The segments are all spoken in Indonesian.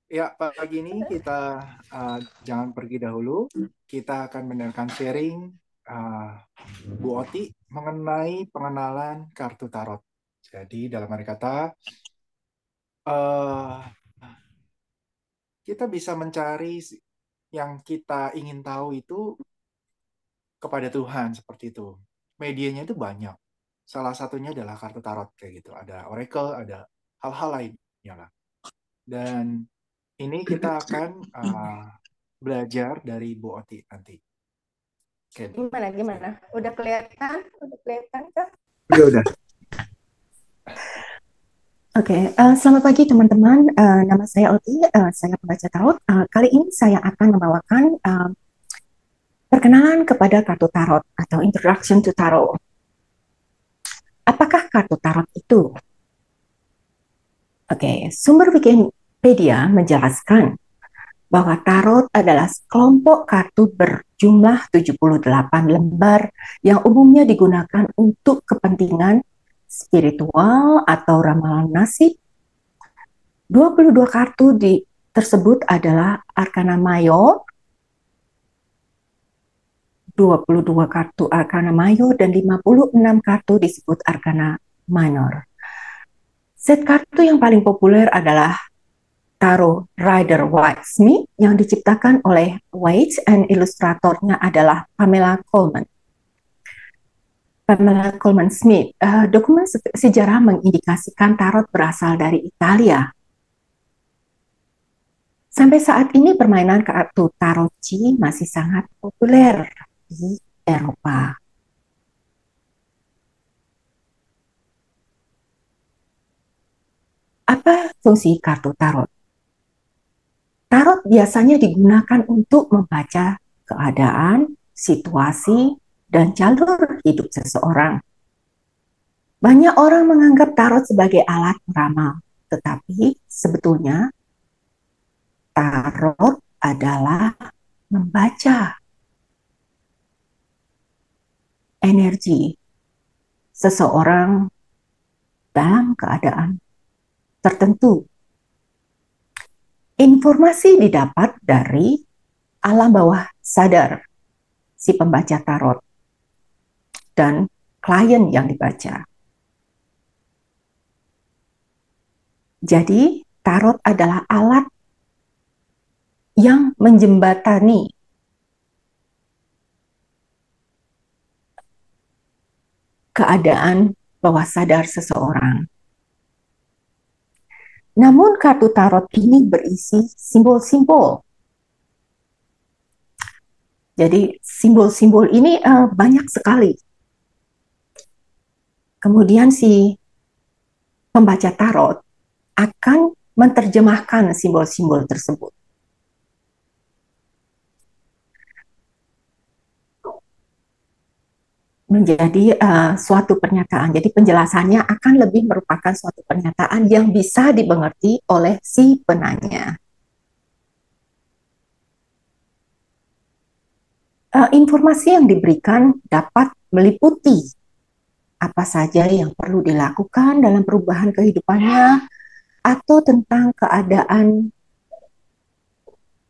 Ya, pagi ini kita jangan pergi dahulu. Kita akan mendengarkan sharing uh, Bu Oti mengenai pengenalan kartu tarot. Jadi dalam arti kata, uh, kita bisa mencari yang kita ingin tahu itu kepada Tuhan seperti itu. Medianya itu banyak. Salah satunya adalah kartu tarot kayak gitu. Ada oracle, ada hal-hal lainnya lah. Dan ini kita akan belajar dari Bu Oti nanti. Oke. Gimana gimana? Udah kelihatan? Udah kelihatan kah? Udah. Oke, selamat pagi teman-teman. Nama saya Oti, saya pembaca tarot. Kali ini saya akan membawakan perkenalan kepada kartu tarot atau Introduction to Tarot. Apakah kartu tarot itu? Oke, sumber Wikipedia menjelaskan bahwa tarot adalah kelompok kartu berjumlah 78 lembar yang umumnya digunakan untuk kepentingan spiritual atau ramalan nasib. 22 kartu tersebut adalah Arkana Mayor, 22 kartu Arkana Mayor, dan 56 kartu disebut Arkana Minor. Set kartu yang paling populer adalah Tarot Rider Waite Smith yang diciptakan oleh Waite dan ilustratornya adalah Pamela Coleman. Pamela Coleman Smith. Dokumen sejarah mengindikasikan tarot berasal dari Italia. Sampai saat ini permainan kartu tarotchi masih sangat populer di Eropa. Apa fungsi kartu tarot? Tarot biasanya digunakan untuk membaca keadaan, situasi, dan jalur hidup seseorang. Banyak orang menganggap tarot sebagai alat meramal, tetapi sebetulnya tarot adalah membaca energi seseorang dalam keadaan tertentu. Informasi didapat dari alam bawah sadar si pembaca tarot dan klien yang dibaca. Jadi, tarot adalah alat yang menjembatani keadaan bawah sadar seseorang. Namun kartu tarot ini berisi simbol-simbol. Jadi simbol-simbol ini banyak sekali. Kemudian si pembaca tarot akan menerjemahkan simbol-simbol tersebut. Menjadi suatu pernyataan. Jadi penjelasannya akan lebih merupakan suatu pernyataan yang bisa dimengerti oleh si penanya. Informasi yang diberikan dapat meliputi apa saja yang perlu dilakukan dalam perubahan kehidupannya atau tentang keadaan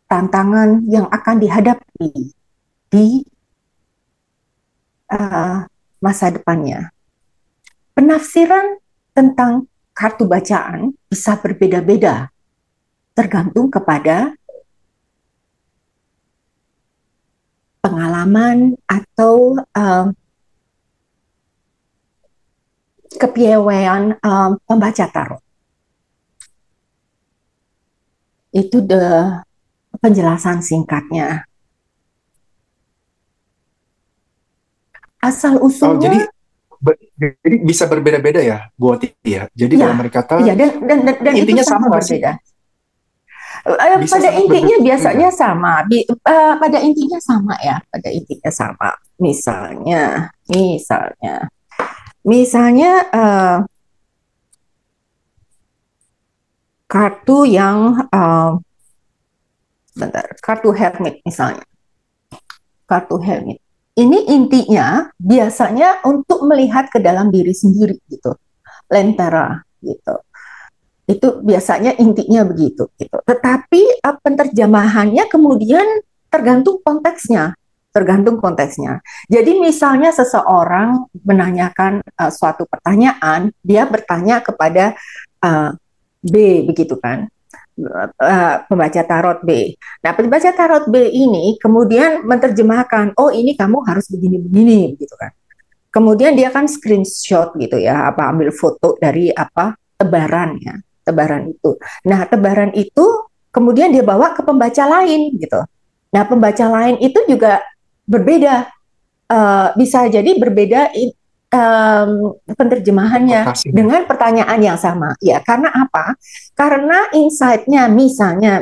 tantangan yang akan dihadapi di masa depannya. Penafsiran tentang kartu bacaan bisa berbeda-beda tergantung kepada pengalaman atau kepiawaian pembaca tarot. Itu penjelasan singkatnya. Asal Oh, jadi usulnya jadi bisa berbeda-beda ya, Bu Oti ya. Jadi ya, dalam mereka kata ya dan itu intinya sama sama nggak sih? berbeda. Bisa Pada sangat intinya berbeda. biasanya sama. Pada intinya sama ya, pada intinya sama. Misalnya kartu yang kartu hermit misalnya. Kartu hermit. Ini intinya biasanya untuk melihat ke dalam diri sendiri gitu. Lentera gitu. Itu biasanya intinya begitu gitu. Tetapi penerjemahannya kemudian tergantung konteksnya, tergantung konteksnya. Jadi misalnya seseorang menanyakan suatu pertanyaan, dia bertanya kepada uh, B begitu kan, pembaca tarot B. Nah, pembaca tarot B ini kemudian menerjemahkan, oh ini kamu harus begini-begini gitu kan. Kemudian dia kan screenshot gitu ya, apa ambil foto dari apa tebaran ya, tebaran itu. Nah, tebaran itu kemudian dia bawa ke pembaca lain gitu. Nah, pembaca lain itu juga berbeda, bisa jadi berbeda penerjemahannya Interpretasinya. dengan pertanyaan yang sama. Ya, karena apa? Karena insight-nya misalnya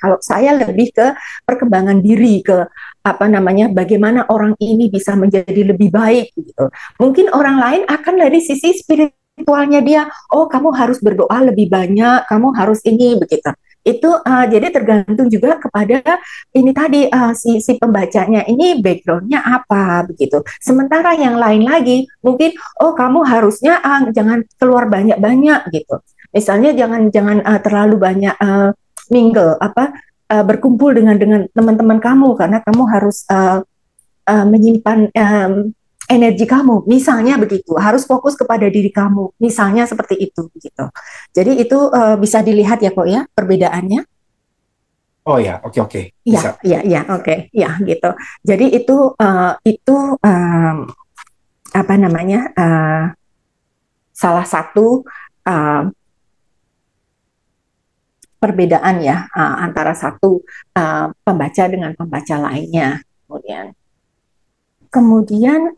kalau saya lebih ke perkembangan diri, ke apa namanya, bagaimana orang ini bisa menjadi lebih baik gitu. Mungkin orang lain akan dari sisi spiritualnya dia, oh kamu harus berdoa lebih banyak, kamu harus ini begitu. Itu jadi tergantung juga kepada ini tadi si pembacanya ini backgroundnya apa begitu. Sementara yang lain lagi mungkin oh kamu harusnya jangan keluar banyak-banyak gitu. Misalnya jangan jangan terlalu banyak mingle apa berkumpul dengan teman-teman kamu karena kamu harus menyimpan energi kamu. Misalnya begitu, harus fokus kepada diri kamu. Misalnya seperti itu gitu. Jadi itu bisa dilihat ya kok ya perbedaannya. Oh ya, oke oke, Iya, bisa. iya, iya, oke, ya gitu. Jadi itu apa namanya salah satu uh, perbedaan ya antara satu pembaca dengan pembaca lainnya. Kemudian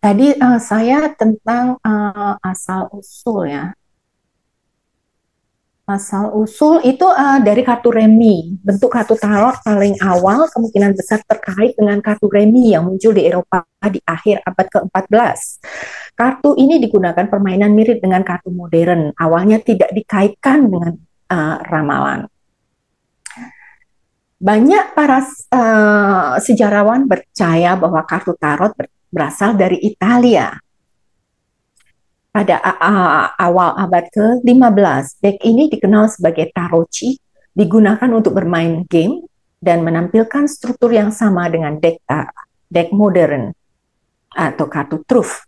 tadi saya tentang asal usul ya. Asal usul itu dari kartu remi. Bentuk kartu tarot paling awal kemungkinan besar terkait dengan kartu remi yang muncul di Eropa di akhir abad ke-14. Kartu ini digunakan permainan mirip dengan kartu modern. Awalnya tidak dikaitkan dengan ramalan. Banyak para sejarawan percaya bahwa kartu tarot berasal dari Italia pada awal abad ke-15. Deck ini dikenal sebagai tarocchi, digunakan untuk bermain game dan menampilkan struktur yang sama dengan deck modern atau kartu truth.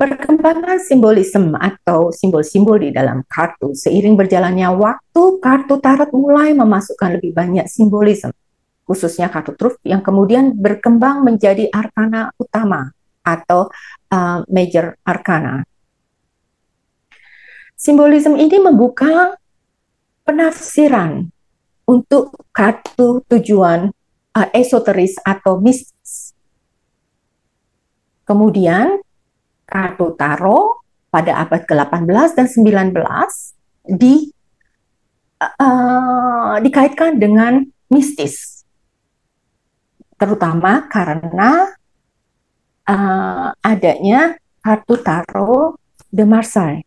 Perkembangan simbolisme atau simbol-simbol di dalam kartu. Seiring berjalannya waktu, kartu tarot mulai memasukkan lebih banyak simbolisme, khususnya kartu truth yang kemudian berkembang menjadi arkana utama atau major arcana. Simbolisme ini membuka penafsiran untuk kartu tujuan esoteris atau mistis. Kemudian kartu tarot pada abad ke-18 dan 19 dikaitkan dengan mistis, terutama karena adanya kartu tarot de Marseille.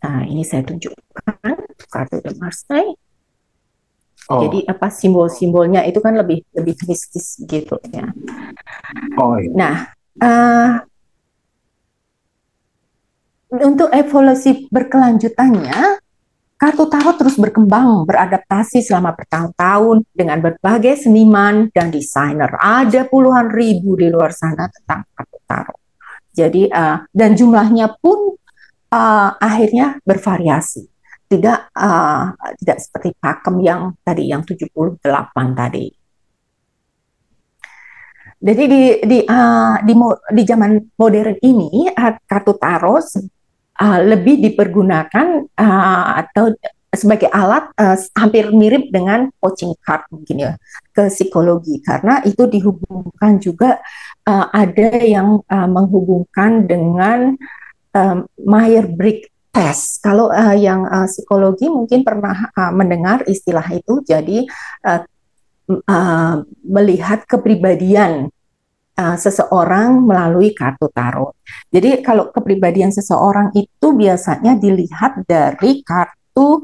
Nah, ini saya tunjukkan kartu de Marseille. Oh. Jadi apa simbol-simbolnya itu kan lebih mistis gitu ya. Oh iya. Nah, untuk evolusi berkelanjutannya, kartu tarot terus berkembang, beradaptasi selama bertahun-tahun dengan berbagai seniman dan desainer. Ada puluhan ribu di luar sana tentang kartu tarot. Jadi dan jumlahnya pun akhirnya bervariasi. Tidak seperti pakem yang tadi yang 78 tadi. Jadi di zaman modern ini kartu tarot lebih dipergunakan atau sebagai alat hampir mirip dengan coaching card mungkin ya ke psikologi karena itu dihubungkan juga ada yang menghubungkan dengan Myers-Briggs test. Kalau yang psikologi mungkin pernah mendengar istilah itu, jadi melihat kepribadian seseorang melalui kartu tarot. Jadi kalau kepribadian seseorang itu biasanya dilihat dari kartu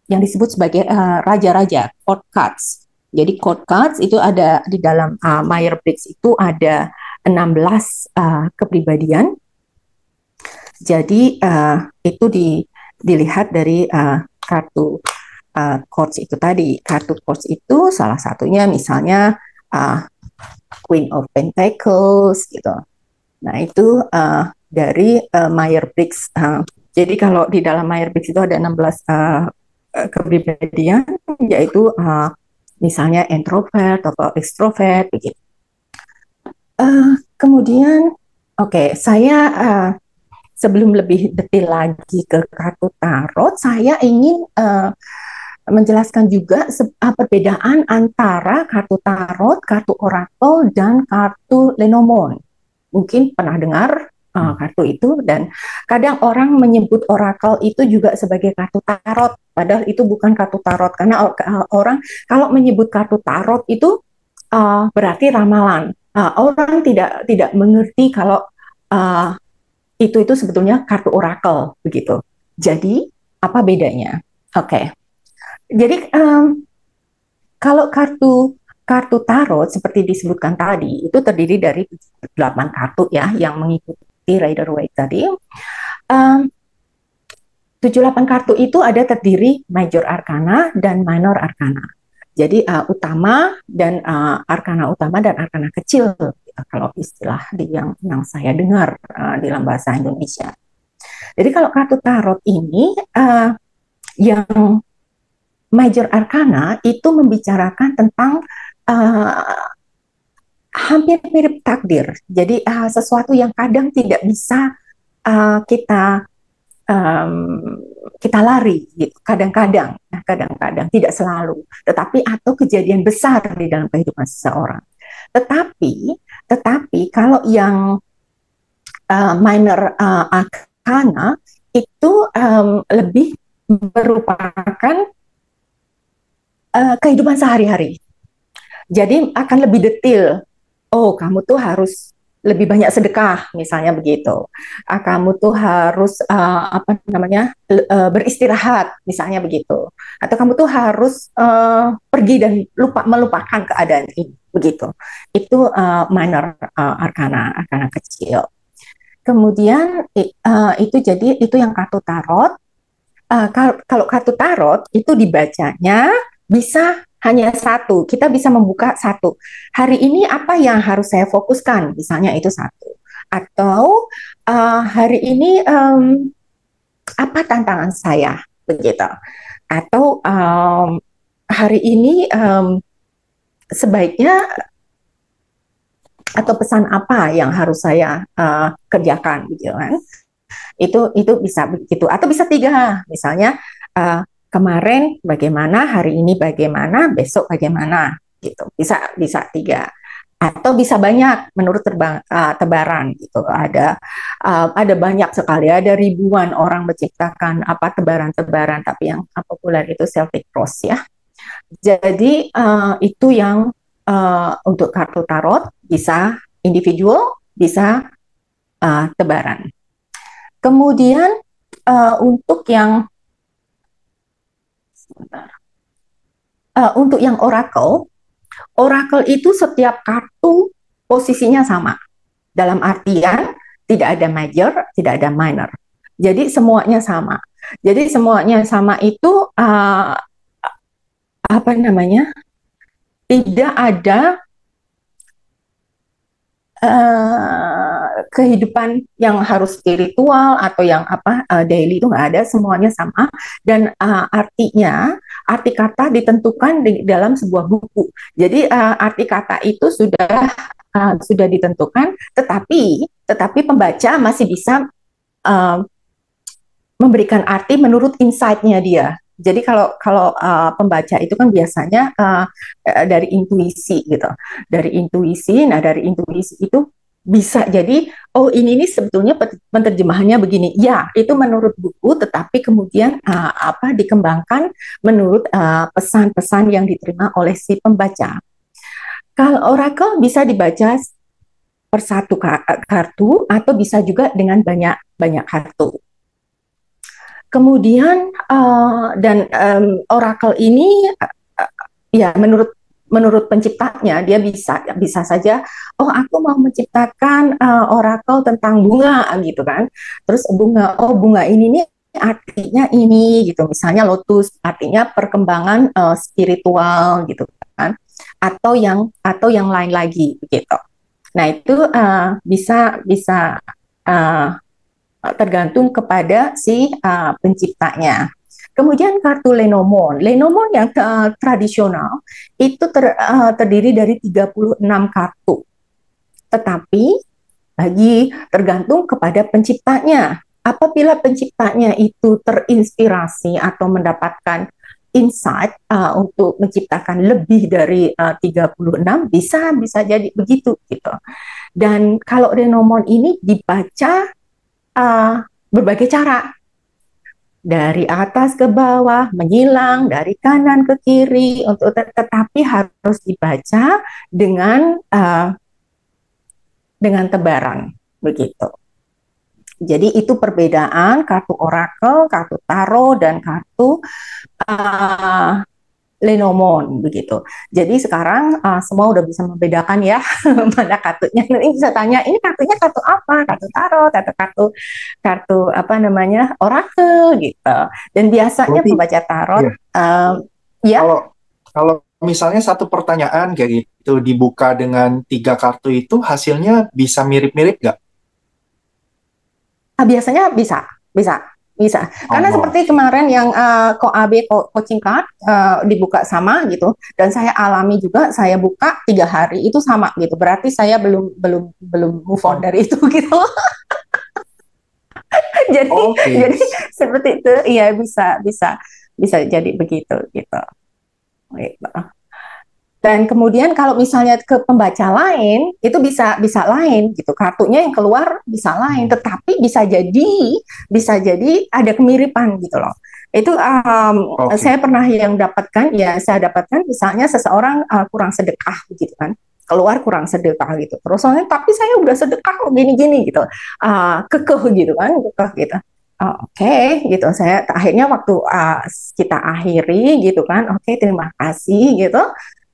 yang disebut sebagai raja-raja, court cards. Jadi court cards itu ada di dalam Myers-Briggs itu ada 16 kepribadian. Jadi itu dilihat dari kartu coach itu tadi. Kartu coach itu salah satunya misalnya Queen of Pentacles gitu. Nah itu dari Myers-Briggs. Jadi kalau di dalam Myers-Briggs itu ada 16 kepribadian, yaitu misalnya introvert atau extrovert begitu. Kemudian, saya sebelum lebih detail lagi ke kartu tarot, saya ingin menjelaskan juga perbedaan antara kartu tarot, kartu orakel, dan kartu Lenormand. Mungkin pernah dengar kartu itu, dan kadang orang menyebut orakel itu juga sebagai kartu tarot, padahal itu bukan kartu tarot, karena orang kalau menyebut kartu tarot itu berarti ramalan. Orang tidak mengerti kalau itu sebetulnya kartu orakel begitu. Jadi apa bedanya? Jadi kalau kartu tarot seperti disebutkan tadi itu terdiri dari 8 kartu ya yang mengikuti Rider-Waite tadi. 78 kartu itu ada terdiri Major Arcana dan Minor Arcana. Jadi utama dan arkana utama dan arkana kecil kalau istilah yang saya dengar di dalam bahasa Indonesia. Jadi kalau kartu tarot ini yang major arcana itu membicarakan tentang hampir mirip takdir. Jadi sesuatu yang kadang tidak bisa kita lari gitu. Kadang-kadang tidak selalu, tetapi atau kejadian besar di dalam kehidupan seseorang. Tetapi kalau yang minor arcana itu lebih merupakan kehidupan sehari-hari. Jadi akan lebih detail. Oh, kamu tuh harus lebih banyak sedekah, misalnya begitu. Kamu tuh harus beristirahat, misalnya begitu. Atau kamu tuh harus pergi dan melupakan keadaan ini, begitu. Itu minor arcana kecil. Kemudian itu yang kartu tarot. Kalau kartu tarot itu dibacanya bisa hanya satu, kita bisa membuka satu. Hari ini apa yang harus saya fokuskan? Misalnya itu satu. Atau hari ini apa tantangan saya? Begitu. Atau hari ini sebaiknya atau pesan apa yang harus saya kerjakan, gitu kan? Itu bisa begitu. Atau bisa 3, misalnya kemarin bagaimana, hari ini bagaimana, besok bagaimana, gitu. Bisa 3 atau bisa banyak menurut tebaran gitu. Ada banyak sekali, ada ribuan orang menciptakan tebaran-tebaran, tapi yang populer itu Celtic Cross ya. Jadi itu yang untuk kartu tarot, bisa individual, bisa tebaran. Kemudian untuk yang oracle itu setiap kartu posisinya sama. Dalam artian tidak ada major, tidak ada minor. Jadi semuanya sama. Jadi semuanya sama itu tidak ada kehidupan yang harus spiritual atau yang daily, itu nggak ada, semuanya sama. Dan arti kata ditentukan di dalam sebuah buku. Jadi arti kata itu sudah ditentukan, tetapi pembaca masih bisa memberikan arti menurut insight-nya dia. Jadi kalau pembaca itu kan biasanya dari intuisi gitu, dari intuisi itu bisa jadi, oh ini sebetulnya penerjemahannya begini, ya itu menurut buku, tetapi kemudian dikembangkan menurut pesan-pesan yang diterima oleh si pembaca. Kalau oracle bisa dibaca per satu kartu atau bisa juga dengan banyak kartu. Kemudian dan oracle ini ya menurut menurut penciptanya dia bisa bisa saja, oh aku mau menciptakan oracle tentang bunga gitu kan, terus bunga, oh bunga ini nih artinya ini gitu, misalnya lotus artinya perkembangan spiritual gitu kan, atau yang lain lagi gitu. Nah itu bisa bisa uh, tergantung kepada si penciptanya. Kemudian kartu Lenormand. Lenormand yang tradisional itu terdiri dari 36 kartu. Tetapi lagi tergantung kepada penciptanya. Apabila penciptanya itu terinspirasi atau mendapatkan insight untuk menciptakan lebih dari 36, bisa jadi begitu gitu. Dan kalau Lenormand ini dibaca uh, berbagai cara, dari atas ke bawah, menyilang dari kanan ke kiri, untuk tetapi harus dibaca dengan tebaran begitu. Jadi itu perbedaan kartu oracle, kartu tarot, dan kartu uh, Lenormand begitu. Jadi sekarang semua udah bisa membedakan ya mana kartunya. Nanti bisa tanya ini kartunya kartu apa? Kartu tarot atau kartu kartu apa namanya oracle gitu. Dan biasanya Berarti pembaca tarot ya, ya kalau kalau misalnya satu pertanyaan kayak gitu dibuka dengan 3 kartu itu hasilnya bisa mirip-mirip nggak? biasanya bisa bisa bisa karena Oh, seperti kemarin yang Koabe coaching card dibuka sama gitu, dan saya alami juga, saya buka 3 hari itu sama gitu, berarti saya belum belum belum move on oh, dari itu gitu. jadi oke. jadi seperti itu, iya bisa bisa bisa jadi begitu gitu. Gitu. Dan kemudian kalau misalnya ke pembaca lain itu bisa bisa lain gitu, kartunya yang keluar bisa lain, Hmm, tetapi bisa jadi ada kemiripan gitu loh. Itu oke. saya pernah yang dapatkan, ya saya dapatkan misalnya seseorang kurang sedekah begitu kan, keluar kurang sedekah gitu, terus soalnya tapi saya udah sedekah kok gini-gini gitu, kekeh gitu kan, kekeh gitu. Oke, gitu. Saya akhirnya waktu kita akhiri gitu kan, oke, terima kasih gitu.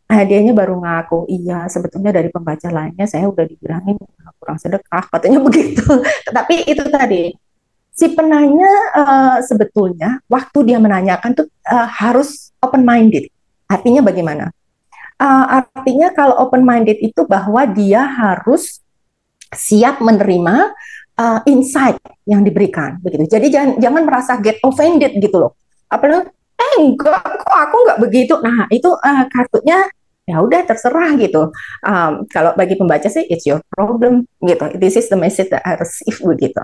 Hadiahnya baru ngaku, iya sebetulnya dari pembaca lainnya saya udah dibilangin kurang sedekah, katanya begitu. Tetapi itu tadi, si penanya sebetulnya waktu dia menanyakan tuh harus open minded. Artinya bagaimana? Artinya kalau open minded itu bahwa dia harus siap menerima insight yang diberikan begitu. Jadi jangan merasa get offended gitu loh. Apalagi enggak kok aku enggak begitu. Nah, itu kartunya ya udah terserah gitu. Kalau bagi pembaca sih it's your problem gitu. This is the message that I receive begitu.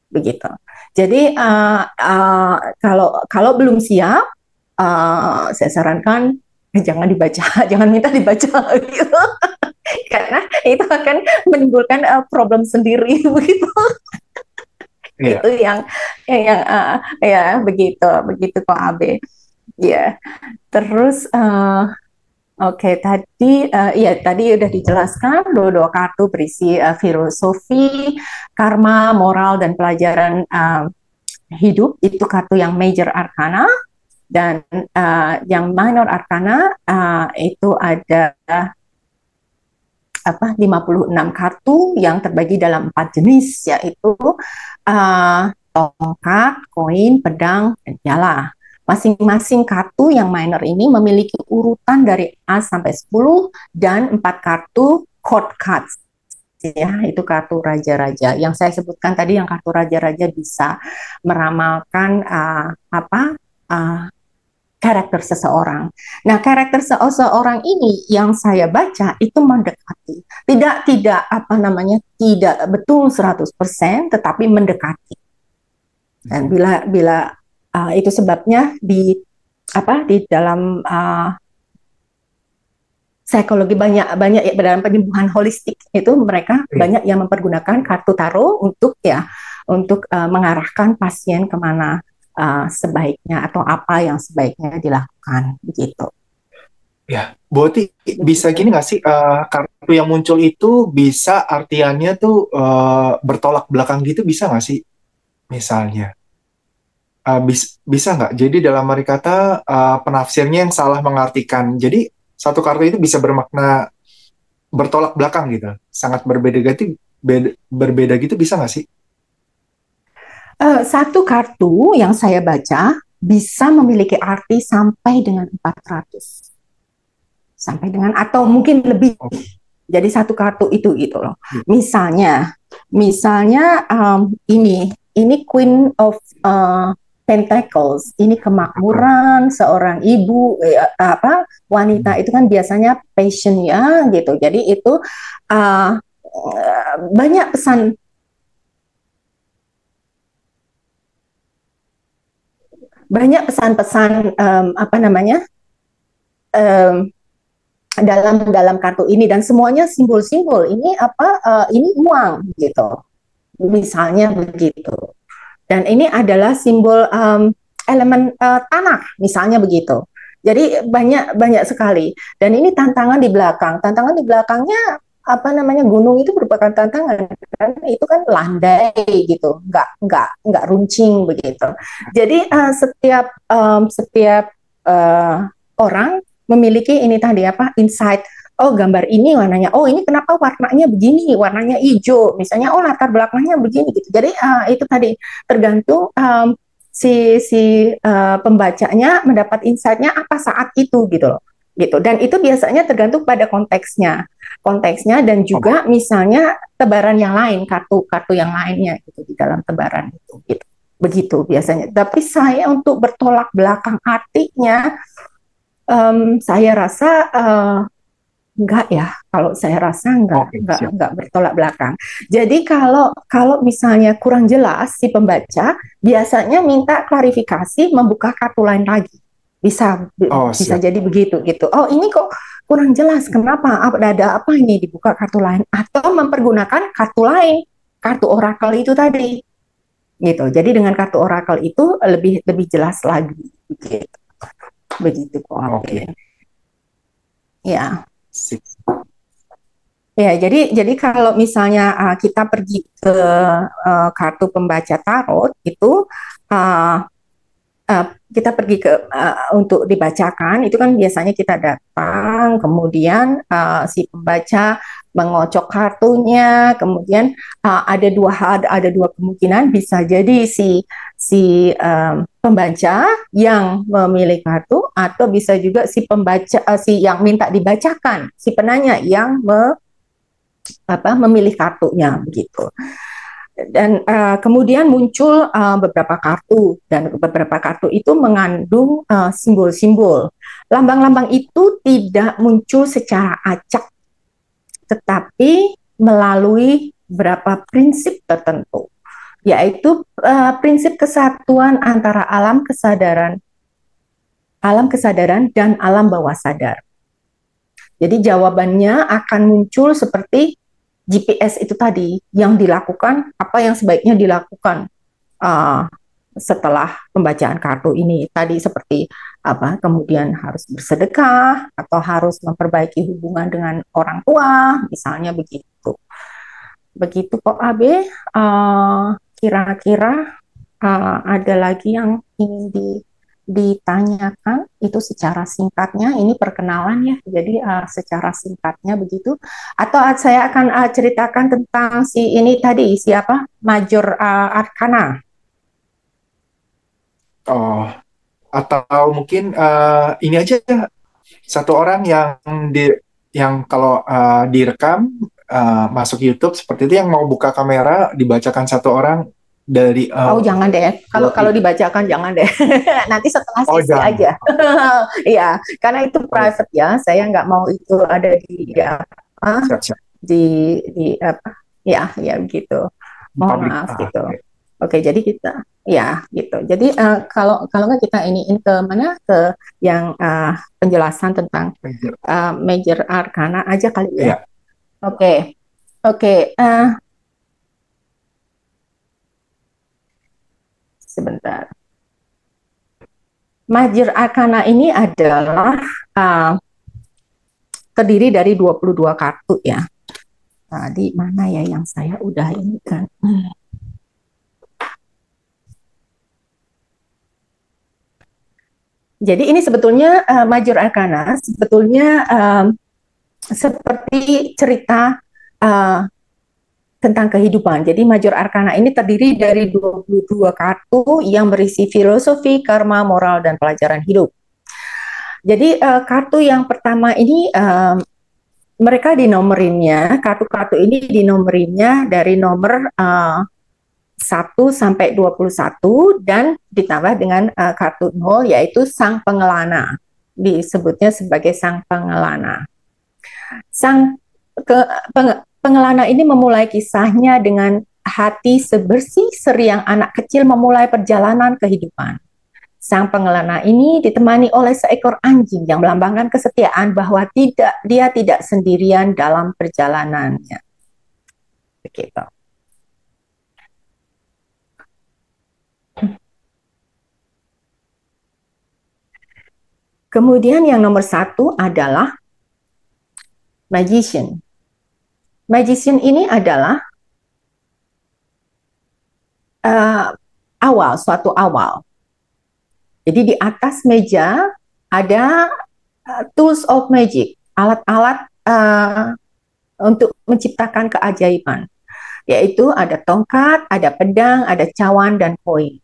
Begitu. Jadi kalau kalau belum siap, saya sarankan jangan dibaca, jangan minta dibaca gitu. Karena itu akan menimbulkan problem sendiri begitu. Itu Iya. yang ya begitu begitu kok Abe ya. Terus tadi ya tadi udah dijelaskan dua kartu berisi filosofi, karma, moral, dan pelajaran hidup, itu kartu yang major arcana. Dan yang minor arcana itu ada 56 kartu yang terbagi dalam 4 jenis, yaitu tongkat, koin, pedang, dan jala. Masing-masing kartu yang minor ini memiliki urutan dari A sampai 10 dan 4 kartu court cards, ya, itu kartu raja-raja. Yang saya sebutkan tadi, yang kartu raja-raja bisa meramalkan karakter seseorang. Nah, karakter seseorang ini yang saya baca itu mendekati. Tidak apa namanya? Tidak betul 100%, tetapi mendekati. Dan bila itu sebabnya di dalam psikologi banyak banyak ya, dalam penyembuhan holistik itu mereka Iya. banyak yang mempergunakan kartu tarot untuk mengarahkan pasien kemana sebaiknya atau apa yang sebaiknya dilakukan begitu. Ya, berarti bisa Begitu. gini nggak sih, kartu yang muncul itu bisa artiannya tuh bertolak belakang gitu, bisa nggak sih? Misalnya, bisa nggak? Jadi dalam arti kata penafsirnya yang salah mengartikan. Jadi satu kartu itu bisa bermakna bertolak belakang gitu, sangat berbeda gitu, berbeda gitu bisa nggak sih? Satu kartu yang saya baca bisa memiliki arti sampai dengan 400, sampai dengan atau Oh, mungkin lebih. oh, Jadi satu kartu itu gitu loh. iya. Misalnya ini Queen of Pentacles, ini kemakmuran seorang ibu, apa, wanita itu kan biasanya passion ya gitu. Jadi itu uh, banyak pesan-pesan, apa namanya, um, dalam dalam kartu ini, dan semuanya simbol-simbol ini apa, ini uang gitu, misalnya begitu. Dan ini adalah simbol elemen tanah, misalnya begitu. Jadi banyak banyak sekali. Dan ini tantangan di belakang. Tantangan di belakangnya apa namanya, gunung itu merupakan tantangan karena itu kan landai gitu, nggak runcing begitu. Jadi setiap orang memiliki ini tadi apa, insight. Oh, gambar ini warnanya, oh ini kenapa warnanya begini, warnanya hijau misalnya, oh latar belakangnya begini gitu. Jadi itu tadi tergantung si pembacanya mendapat insight-nya apa saat itu gitu loh, gitu. Dan itu biasanya tergantung pada konteksnya dan Oh, juga misalnya tebaran yang lain, kartu-kartu yang lainnya gitu di dalam tebaran itu gitu. Begitu biasanya. Tapi saya untuk bertolak belakang artinya, saya rasa enggak ya, kalau saya rasa oke, siap. enggak bertolak belakang. Jadi kalau kalau misalnya kurang jelas si pembaca, biasanya minta klarifikasi, membuka kartu lain lagi. Bisa Oh, bisa siap. jadi begitu gitu. Oh, ini kok kurang jelas, kenapa? Ada apa ini, dibuka kartu lain atau mempergunakan kartu lain, kartu orakel itu tadi. Gitu. Jadi dengan kartu orakel itu lebih lebih jelas lagi gitu. Begitu kok. Oke, Oke. Ya. sip. Ya, jadi kalau misalnya kita pergi ke kartu pembaca tarot itu, uh, kita pergi ke untuk dibacakan itu kan biasanya kita datang, kemudian si pembaca mengocok kartunya, kemudian ada dua kemungkinan, bisa jadi si pembaca yang memilih kartu, atau bisa juga si pembaca, si yang minta dibacakan, si penanya yang memilih kartunya begitu. Dan kemudian muncul beberapa kartu, dan beberapa kartu itu mengandung simbol-simbol. Lambang-lambang itu tidak muncul secara acak, tetapi melalui beberapa prinsip tertentu, yaitu prinsip kesatuan antara alam kesadaran dan alam bawah sadar. Jadi jawabannya akan muncul seperti GPS itu tadi, yang dilakukan, apa yang sebaiknya dilakukan uh, setelah pembacaan kartu ini tadi, seperti apa, kemudian harus bersedekah atau harus memperbaiki hubungan dengan orang tua, misalnya begitu. Begitu kok AB. Kira-kira ada lagi yang ingin ditanyakan itu secara singkatnya, ini perkenalan ya, jadi secara singkatnya begitu, atau saya akan ceritakan tentang si ini tadi, siapa, Major Arcana. Oh, atau mungkin ini aja, satu orang yang di yang kalau direkam masuk YouTube seperti itu, yang mau buka kamera dibacakan satu orang dari Oh jangan deh, kalau dua kalau dibacakan jangan deh, nanti setelah oh sesi jangan. aja. Iya, karena itu Oh, private ya, saya nggak mau itu ada di apa, siap siap. di apa, ya ya gitu. Mohon Public. maaf gitu. Oke. Oke, jadi kita ya gitu. Jadi kalau kalau nggak kita iniin ke mana, ke yang penjelasan tentang Major Arcana aja kali ya. Iya. Oke, oke. Sebentar. Major Arcana ini adalah uh, terdiri dari 22 kartu ya. Tadi mana ya yang saya udah ini kan. Jadi ini sebetulnya Major Arcana sebetulnya seperti cerita uh, tentang kehidupan. Jadi Major Arcana ini terdiri dari 22 kartu yang berisi filosofi, karma, moral, dan pelajaran hidup. Jadi kartu yang pertama ini mereka dinomerinnya, kartu-kartu ini dinomerinnya dari nomor 1 sampai 21 dan ditambah dengan kartu 0 yaitu sang pengelana. Disebutnya sebagai sang pengelana. Sang ke, pengelana ini memulai kisahnya dengan hati sebersih seriang anak kecil memulai perjalanan kehidupan. Sang pengelana ini ditemani oleh seekor anjing yang melambangkan kesetiaan bahwa dia tidak sendirian dalam perjalanannya. Begitu. Kemudian yang nomor 1 adalah magician. Magician ini adalah suatu awal. Jadi di atas meja ada tools of magic, alat-alat untuk menciptakan keajaiban. Yaitu ada tongkat, ada pedang, ada cawan, dan koin.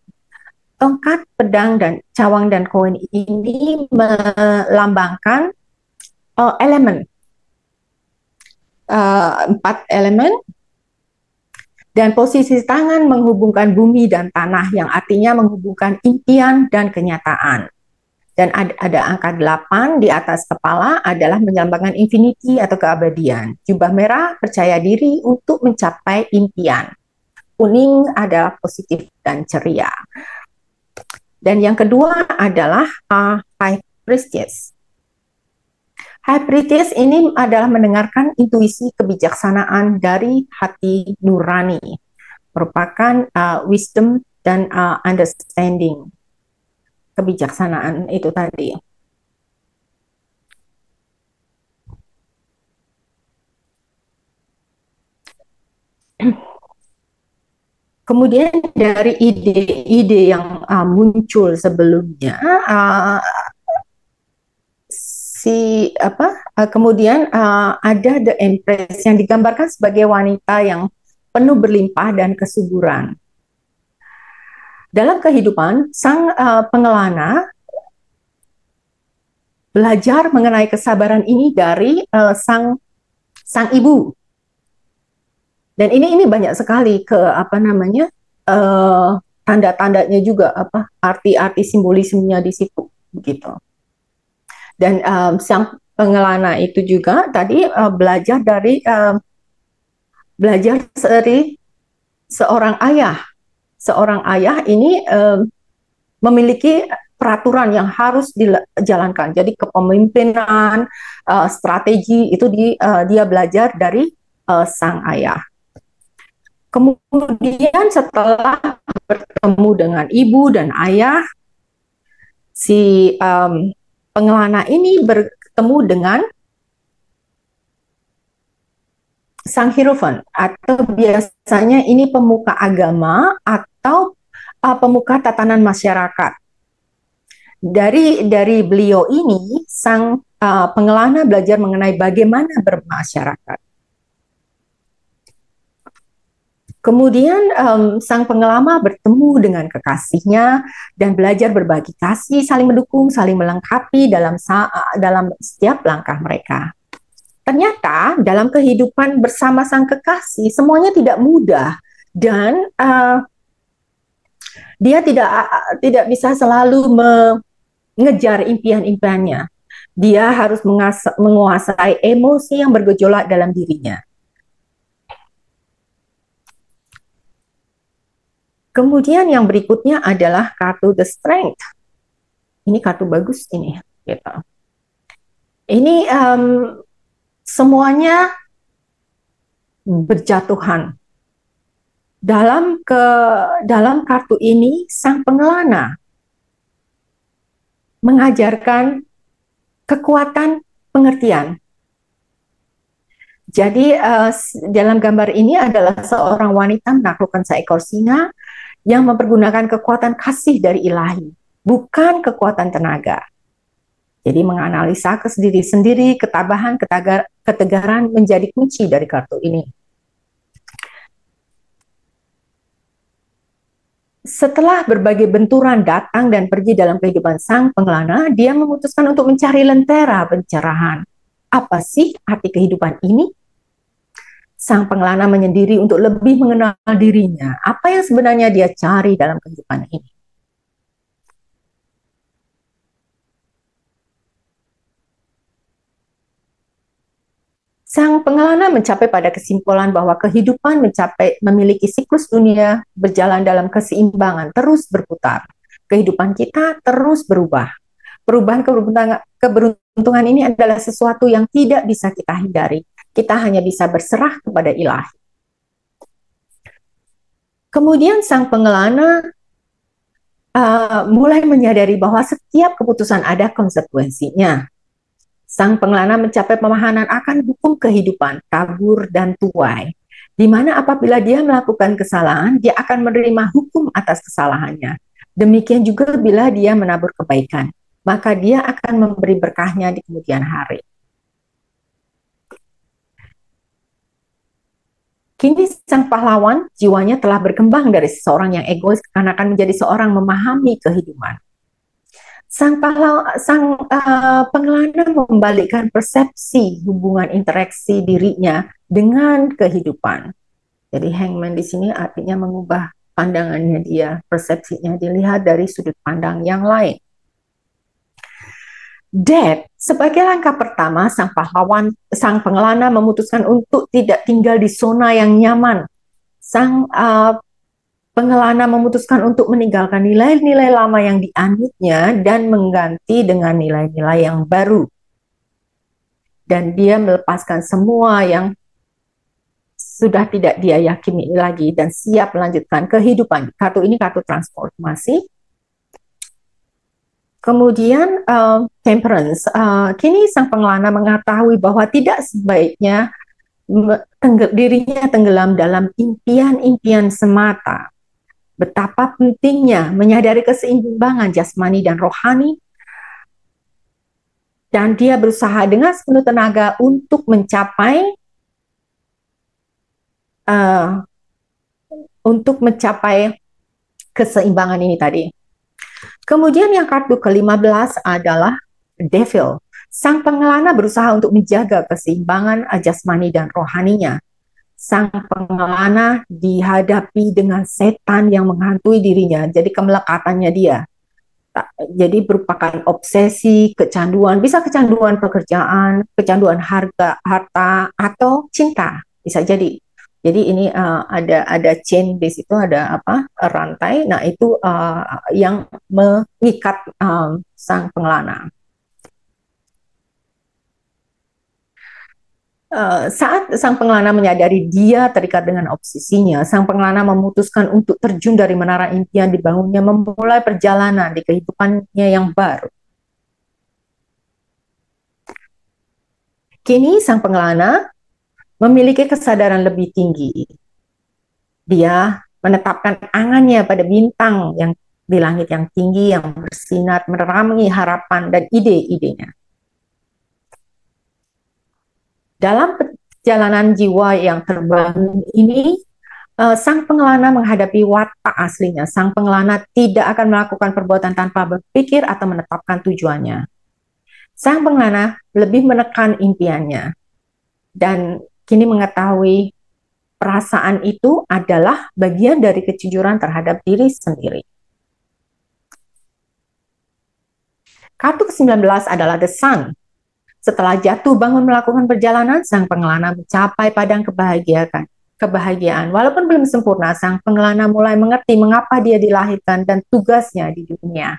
Tongkat, pedang, dan cawang, dan koin ini melambangkan elemen. 4 elemen, dan posisi tangan menghubungkan bumi dan tanah yang artinya menghubungkan impian dan kenyataan. Dan ada angka 8 di atas kepala adalah melambangkan infinity atau keabadian. Jubah merah percaya diri untuk mencapai impian. Kuning adalah positif dan ceria. Dan yang kedua adalah High Priestess. High Priestess ini adalah mendengarkan intuisi kebijaksanaan dari hati nurani, merupakan wisdom dan understanding, kebijaksanaan itu tadi. Kemudian dari ide-ide yang muncul sebelumnya, kemudian ada The Empress yang digambarkan sebagai wanita yang penuh berlimpah dan kesuburan. Dalam kehidupan, sang pengelana belajar mengenai kesabaran ini dari sang ibu. Dan ini banyak sekali tanda-tandanya juga arti-arti simbolismenya di situ begitu. Dan sang pengelana itu juga tadi belajar dari seorang ayah. Seorang ayah ini memiliki peraturan yang harus dijalankan. Jadi kepemimpinan, strategi itu dia belajar dari sang ayah. Kemudian setelah bertemu dengan ibu dan ayah, si pengelana ini bertemu dengan sang hierophant, atau biasanya ini pemuka agama atau pemuka tatanan masyarakat. Dari beliau ini, sang pengelana belajar mengenai bagaimana bermasyarakat. Kemudian sang pengelama bertemu dengan kekasihnya dan belajar berbagi kasih, saling mendukung, saling melengkapi dalam setiap langkah mereka. Ternyata dalam kehidupan bersama sang kekasih semuanya tidak mudah dan dia tidak bisa selalu mengejar impian-impiannya. Dia harus menguasai emosi yang bergejolak dalam dirinya. Kemudian yang berikutnya adalah kartu The Strength. Ini kartu bagus ini. Gitu. Ini semuanya berjatuhan. Dalam kartu ini, sang pengelana mengajarkan kekuatan pengertian. Jadi dalam gambar ini adalah seorang wanita menaklukkan seekor singa yang mempergunakan kekuatan kasih dari ilahi. bukan kekuatan tenaga. Jadi menganalisa ke diri sendiri, ketabahan, ketegaran menjadi kunci dari kartu ini. Setelah berbagai benturan datang dan pergi dalam kehidupan sang pengelana, dia memutuskan untuk mencari lentera pencerahan. Apa sih arti kehidupan ini? Sang pengelana menyendiri untuk lebih mengenal dirinya. Apa yang sebenarnya dia cari dalam kehidupan ini? Sang pengelana mencapai pada kesimpulan bahwa kehidupan memiliki siklus dunia berjalan dalam keseimbangan, terus berputar. Kehidupan kita terus berubah. Perubahan keberuntungan ini adalah sesuatu yang tidak bisa kita hindari. Kita hanya bisa berserah kepada ilahi. Kemudian sang pengelana mulai menyadari bahwa setiap keputusan ada konsekuensinya. Sang pengelana mencapai pemahaman akan hukum kehidupan, kabur dan tuai, di mana apabila dia melakukan kesalahan, dia akan menerima hukum atas kesalahannya. Demikian juga bila dia menabur kebaikan, maka dia akan memberi berkahnya di kemudian hari. Kini sang pahlawan jiwanya telah berkembang dari seseorang yang egois karena akan menjadi seorang memahami kehidupan. Sang pengelana membalikkan persepsi hubungan interaksi dirinya dengan kehidupan. Jadi hangman di sini artinya mengubah pandangannya dia, persepsinya dilihat dari sudut pandang yang lain. Death, sebagai langkah pertama, sang pengelana memutuskan untuk tidak tinggal di zona yang nyaman. Sang pengelana memutuskan untuk meninggalkan nilai-nilai lama yang dianutnya dan mengganti dengan nilai-nilai yang baru. Dan dia melepaskan semua yang sudah tidak dia yakini lagi dan siap melanjutkan kehidupan. Kartu ini kartu transformasi. Kemudian temperance. Kini sang pengelana mengetahui bahwa tidak sebaiknya dirinya tenggelam dalam impian-impian semata. Betapa pentingnya menyadari keseimbangan jasmani dan rohani, dan dia berusaha dengan sepenuh tenaga untuk mencapai keseimbangan ini tadi. Kemudian yang kartu ke-15 adalah Devil. Sang pengelana berusaha untuk menjaga keseimbangan jasmani dan rohaninya. Sang pengelana dihadapi dengan setan yang menghantui dirinya, jadi kemelekatannya dia. Jadi merupakan obsesi, kecanduan, bisa kecanduan pekerjaan, kecanduan harta, atau cinta, bisa jadi. Jadi ini ada chain di situ, ada rantai. Nah itu yang mengikat sang pengelana. Saat sang pengelana menyadari dia terikat dengan obsesinya, sang pengelana memutuskan untuk terjun dari menara impian dibangunnya, memulai perjalanan di kehidupannya yang baru. Kini sang pengelana memiliki kesadaran lebih tinggi. Dia menetapkan angannya pada bintang yang di langit yang tinggi, yang bersinar, menerangi harapan dan ide-idenya. Dalam perjalanan jiwa yang terbangun ini, sang pengelana menghadapi watak aslinya. Sang pengelana tidak akan melakukan perbuatan tanpa berpikir atau menetapkan tujuannya. Sang pengelana lebih menekan impiannya dan kini mengetahui perasaan itu adalah bagian dari kejujuran terhadap diri sendiri. Kartu ke-19 adalah The Sun. Setelah jatuh bangun melakukan perjalanan, sang pengelana mencapai padang kebahagiaan. Walaupun belum sempurna, sang pengelana mulai mengerti mengapa dia dilahirkan dan tugasnya di dunia.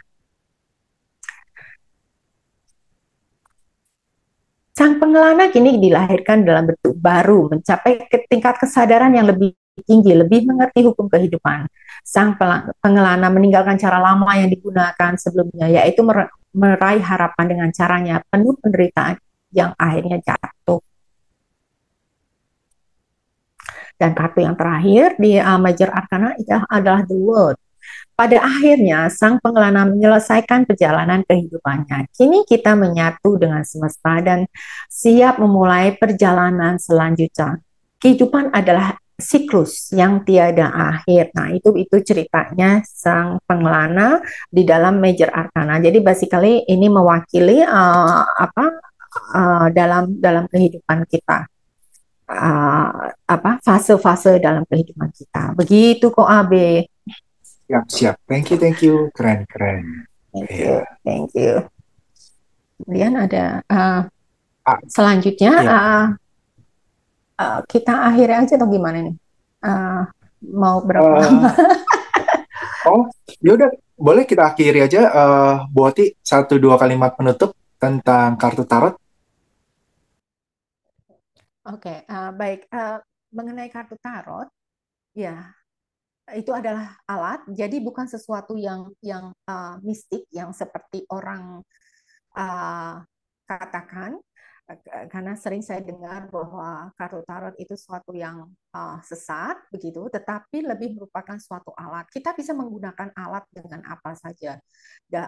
Sang pengelana kini dilahirkan dalam bentuk baru, mencapai tingkat kesadaran yang lebih tinggi, lebih mengerti hukum kehidupan. Sang pengelana meninggalkan cara lama yang digunakan sebelumnya, yaitu meraih harapan dengan caranya penuh penderitaan yang akhirnya jatuh. Dan kartu yang terakhir di Major Arcana adalah The World. Pada akhirnya, sang pengelana menyelesaikan perjalanan kehidupannya. Kini kita menyatu dengan semesta dan siap memulai perjalanan selanjutnya. Kehidupan adalah siklus yang tiada akhir. Nah, itu ceritanya sang pengelana di dalam Major Arcana. Jadi basically ini mewakili dalam dalam kehidupan kita. Fase-fase dalam kehidupan kita. Begitu kok Abe. Siap, siap. Thank you. Keren, keren. Thank Iya. you, thank you. Kemudian ada Ah, selanjutnya iya. kita akhiri aja atau gimana nih? Uh, mau berapa lama? Eh, oh, yaudah. Boleh kita akhiri aja. Buati, satu dua kalimat penutup tentang kartu tarot. Oke, baik. Mengenai kartu tarot, ya itu adalah alat. Jadi bukan sesuatu yang mistik yang seperti orang uh, katakan. Karena sering saya dengar bahwa kartu tarot itu suatu yang sesat begitu, tetapi lebih merupakan suatu alat. Kita bisa menggunakan alat dengan apa saja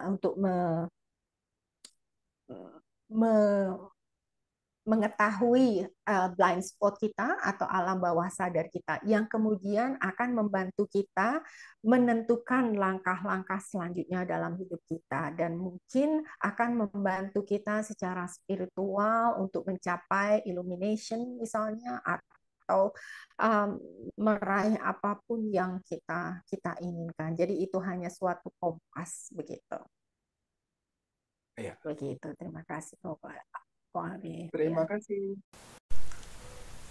untuk me, mengetahui blind spot kita atau alam bawah sadar kita yang kemudian akan membantu kita menentukan langkah-langkah selanjutnya dalam hidup kita dan mungkin akan membantu kita secara spiritual untuk mencapai illumination misalnya atau meraih apapun yang kita inginkan. Jadi itu hanya suatu kompas begitu. Iya. Begitu. Terima kasih Ko Abi. Terima Ya. kasih.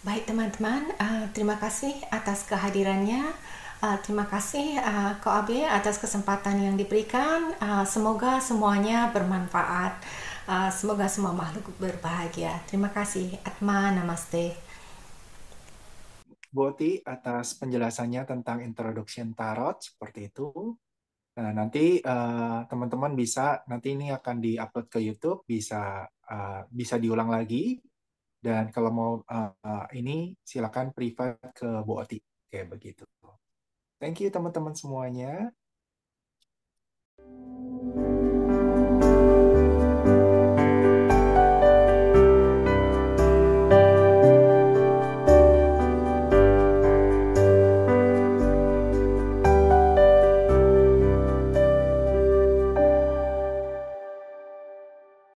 Baik teman-teman, terima kasih atas kehadirannya. Terima kasih Ko Abe atas kesempatan yang diberikan. Semoga semuanya bermanfaat. Semoga semua makhluk berbahagia. Terima kasih. Atma Namaste. Boti atas penjelasannya tentang introduction tarot seperti itu. Nah, nanti teman-teman bisa nanti ini akan diupload ke YouTube, bisa diulang lagi. Dan kalau mau ini silakan private ke Bu Oti kayak begitu. Thank you teman-teman semuanya.